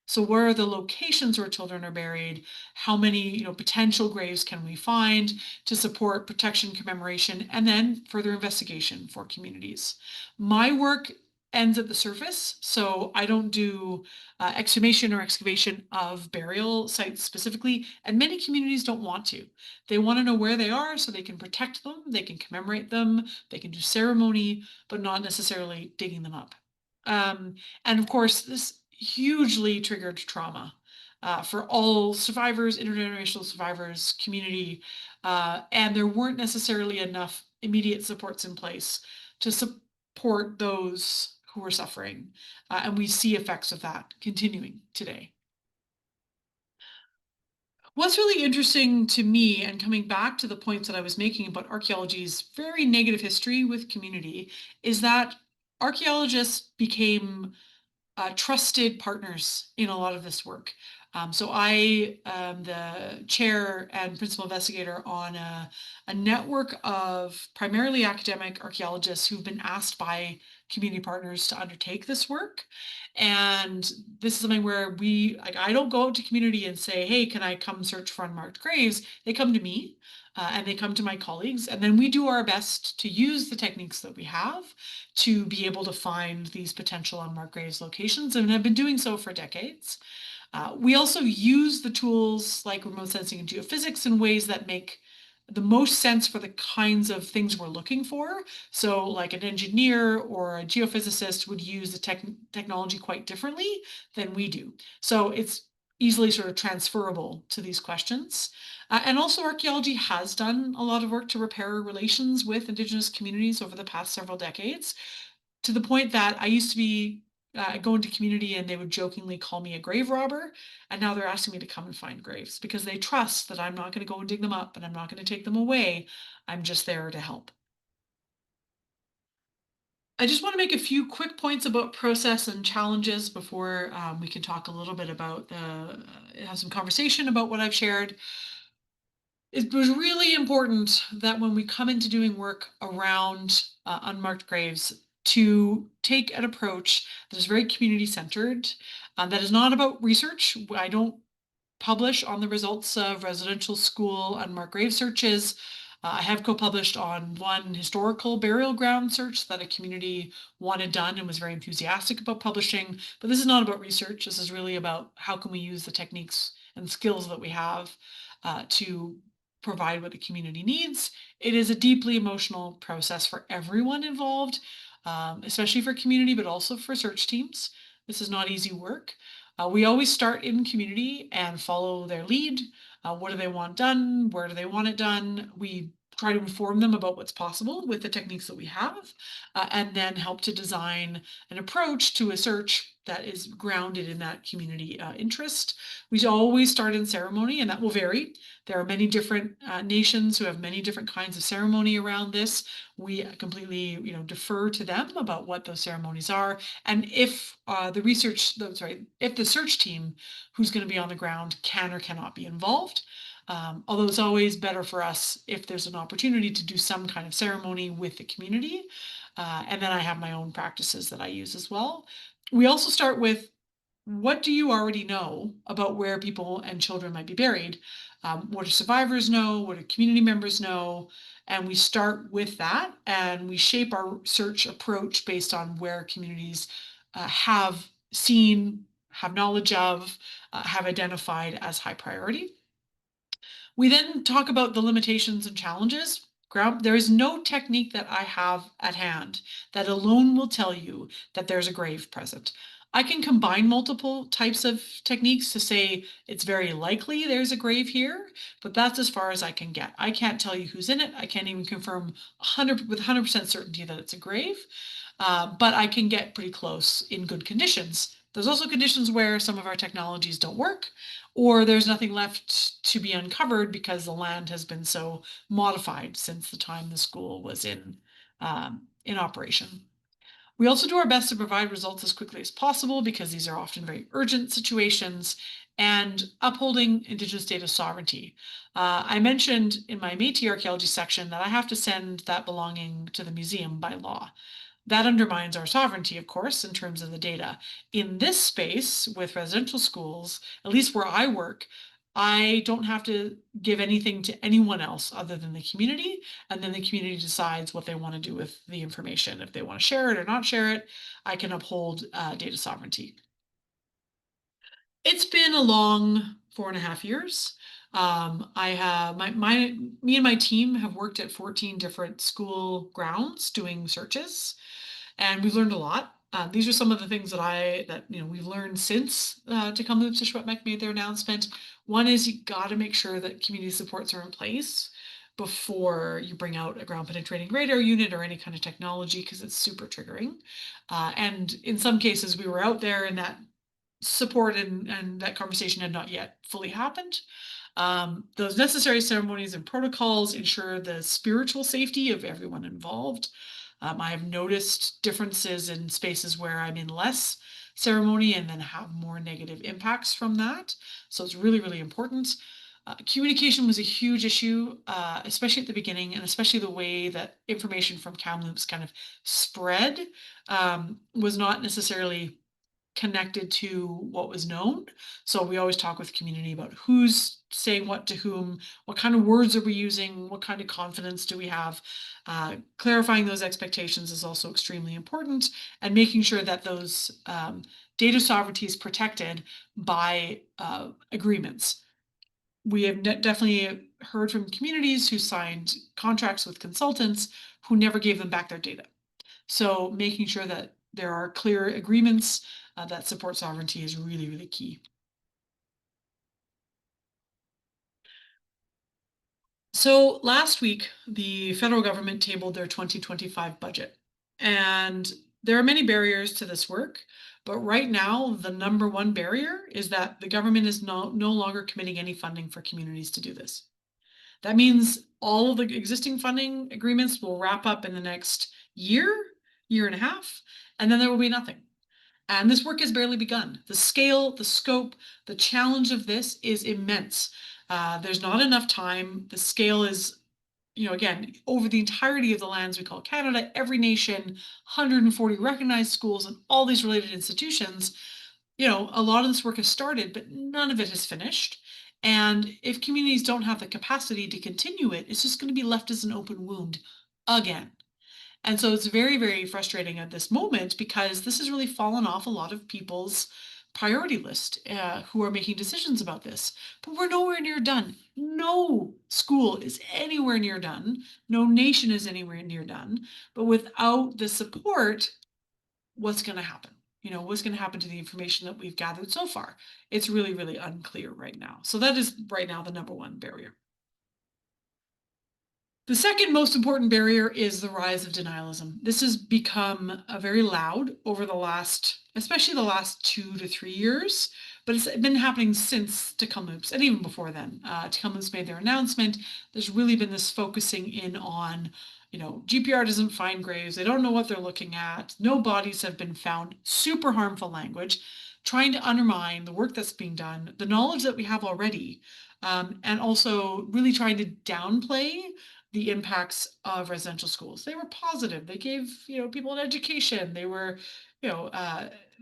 So where are the locations where children are buried? How many, potential graves can we find to support protection, commemoration, and then further investigation for communities? My work ends at the surface, so I don't do exhumation or excavation of burial sites specifically, and many communities don't want to. They want to know where they are so they can protect them, they can commemorate them, they can do ceremony, but not necessarily digging them up. And of course, this hugely triggered trauma for all survivors, intergenerational survivors, community, and there weren't necessarily enough immediate supports in place to support those who were suffering. And we see effects of that continuing today. What's really interesting to me, and coming back to the points that I was making about archaeology's very negative history with community, is that archaeologists became trusted partners in a lot of this work. So I am the chair and principal investigator on a network of primarily academic archaeologists who've been asked by community partners to undertake this work. And this is something where like, I don't go out to community and say, hey, can I come search for unmarked graves? They come to me. And they come to my colleagues, and then we do our best to use the techniques that we have to be able to find these potential unmarked graves locations and have been doing so for decades. We also use the tools like remote sensing and geophysics in ways that make the most sense for the kinds of things we're looking for. So like an engineer or a geophysicist would use the technology quite differently than we do. So it's easily sort of transferable to these questions. And also archaeology has done a lot of work to repair relations with Indigenous communities over the past several decades, to the point that I used to be go into community and they would jokingly call me a grave robber. And now they're asking me to come and find graves because they trust that I'm not going to go and dig them up and I'm not going to take them away. I'm just there to help. I just want to make a few quick points about process and challenges before we can talk a little bit about have some conversation about what I've shared. It was really important that when we come into doing work around unmarked graves, to take an approach that is very community centered, that is not about research. I don't publish on the results of residential school unmarked grave searches. I have co-published on one historical burial ground search that a community wanted done and was very enthusiastic about publishing. But this is not about research. This is really about how can we use the techniques and skills that we have to provide what the community needs. It is a deeply emotional process for everyone involved, especially for community, but also for search teams. This is not easy work. We always start in community and follow their lead. What do they want done? Where do they want it done? We try to inform them about what's possible with the techniques that we have, and then help to design an approach to a search that is grounded in that community interest. We always start in ceremony, and that will vary. There are many different nations who have many different kinds of ceremony around this. We completely, defer to them about what those ceremonies are. And if if the search team who's going to be on the ground can or cannot be involved. Although it's always better for us if there's an opportunity to do some kind of ceremony with the community. And then I have my own practices that I use as well. We also start with, what do you already know about where people and children might be buried? What do survivors know? What do community members know? And we start with that and we shape our search approach based on where communities have seen, have knowledge of, have identified as high priority. We then talk about the limitations and challenges. There is no technique that I have at hand that alone will tell you that there's a grave present. I can combine multiple types of techniques to say it's very likely there's a grave here, but that's as far as I can get. I can't tell you who's in it. I can't even confirm with 100% certainty that it's a grave, but I can get pretty close in good conditions. There's also conditions where some of our technologies don't work, or there's nothing left to be uncovered because the land has been so modified since the time the school was in operation. We also do our best to provide results as quickly as possible because these are often very urgent situations, and upholding Indigenous data sovereignty. I mentioned in my Métis archaeology section that I have to send that belonging to the museum by law. That undermines our sovereignty, of course, in terms of the data. In this space with residential schools, at least where I work, I don't have to give anything to anyone else other than the community, and then the community decides what they want to do with the information. If they want to share it or not share it, I can uphold data sovereignty. It's been a long 4.5 years. I have me and my team have worked at 14 different school grounds doing searches, and we've learned a lot. These are some of the things that we've learned since Tecumseh Schwetmek made their announcement. One is you got to make sure that community supports are in place before you bring out a ground penetrating radar unit or any kind of technology because it's super triggering. And in some cases, we were out there and that support and that conversation had not yet fully happened. Those necessary ceremonies and protocols ensure the spiritual safety of everyone involved. I have noticed differences in spaces where I'm in less ceremony and then have more negative impacts from that. So it's really, really important. Communication was a huge issue, especially at the beginning, and especially the way that information from Kamloops kind of spread was not necessarily connected to what was known. So we always talk with community about who's saying what to whom, what kind of words are we using, what kind of confidence do we have. Clarifying those expectations is also extremely important, and making sure that those data sovereignty is protected by agreements. We have definitely heard from communities who signed contracts with consultants who never gave them back their data. So making sure that there are clear agreements that support sovereignty is really, really key. So last week, the federal government tabled their 2025 budget. And there are many barriers to this work, but right now, the number one barrier is that the government is no longer committing any funding for communities to do this. That means all of the existing funding agreements will wrap up in the next year and a half, and then there will be nothing. And this work has barely begun. The scale, the scope, the challenge of this is immense. There's not enough time. The scale is, again, over the entirety of the lands we call Canada, every nation, 140 recognized schools, and all these related institutions. A lot of this work has started, but none of it has finished. And if communities don't have the capacity to continue it, it's just going to be left as an open wound again. And so it's very, very frustrating at this moment because this has really fallen off a lot of people's priority list who are making decisions about this. But we're nowhere near done. No school is anywhere near done. No nation is anywhere near done. But without the support, what's going to happen? What's going to happen to the information that we've gathered so far? It's really, really unclear right now. So that is right now the number one barrier. The second most important barrier is the rise of denialism. This has become very loud over especially the last 2 to 3 years, but it's been happening since Tecumseh and even before then. Tecumseh made their announcement. There's really been this focusing in on, GPR doesn't find graves. They don't know what they're looking at. No bodies have been found. Super harmful language, trying to undermine the work that's being done, the knowledge that we have already, and also really trying to downplay the impacts of residential schools. They were positive. They gave, people an education. They were,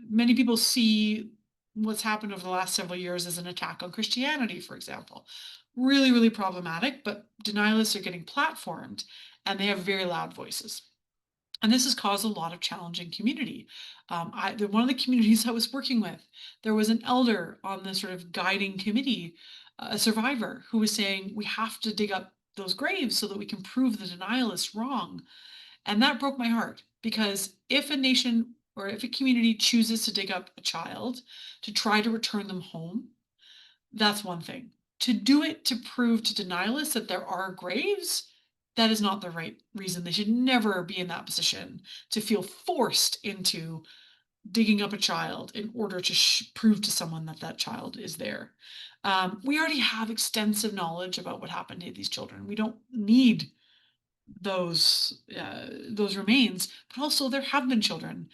many people see what's happened over the last several years as an attack on Christianity, for example. Really, really problematic, but denialists are getting platformed and they have very loud voices. And this has caused a lot of challenging community. One of the communities I was working with, there was an elder on the sort of guiding committee, a survivor, who was saying, we have to dig up those graves so that we can prove the denialists wrong. And that broke my heart because if a nation or if a community chooses to dig up a child to try to return them home, that's one thing. To do it to prove to denialists that there are graves, that is not the right reason. They should never be in that position to feel forced into digging up a child in order to prove to someone that that child is there. We already have extensive knowledge about what happened to these children. We don't need those remains, but also there have been children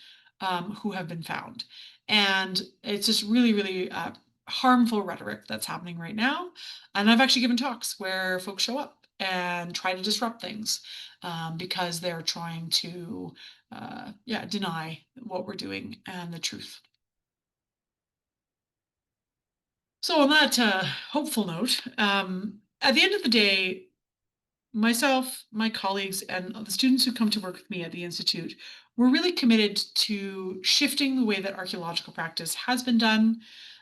who have been found, and it's just really, really harmful rhetoric that's happening right now. And I've actually given talks where folks show up and try to disrupt things because they're trying to deny what we're doing and the truth. So on that hopeful note, at the end of the day, myself, my colleagues, and the students who come to work with me at the Institute, we're really committed to shifting the way that archaeological practice has been done,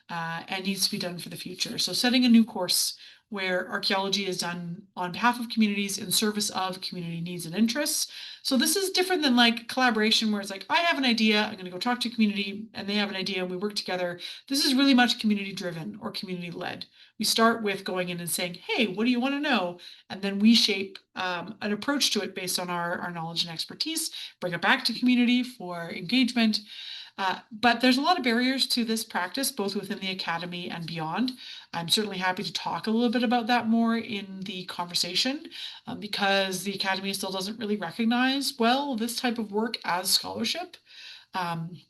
and needs to be done for the future. So setting a new course where archaeology is done on behalf of communities in service of community needs and interests. So this is different than like collaboration where it's like, I have an idea, I'm going to go talk to community and they have an idea and we work together. This is really much community driven or community led. We start with going in and saying, hey, what do you want to know? And then we shape an approach to it based on our knowledge and expertise, bring it back to community for engagement. But there's a lot of barriers to this practice, both within the academy and beyond. I'm certainly happy to talk a little bit about that more in the conversation, because the academy still doesn't really recognize, well, this type of work as scholarship. Um,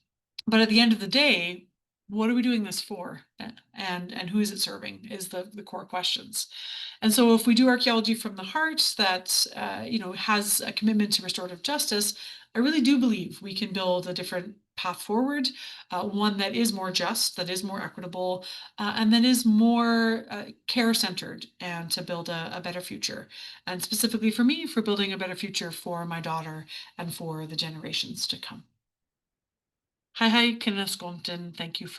but at the end of the day, what are we doing this for? And who is it serving is the core questions. And so if we do archaeology from the heart that has a commitment to restorative justice, I really do believe we can build a different path forward, one that is more just, that is more equitable, and that is more care centered, and to build a better future. And specifically for me, for building a better future for my daughter and for the generations to come. Hi, hi, Kenneth Scompton. Thank you for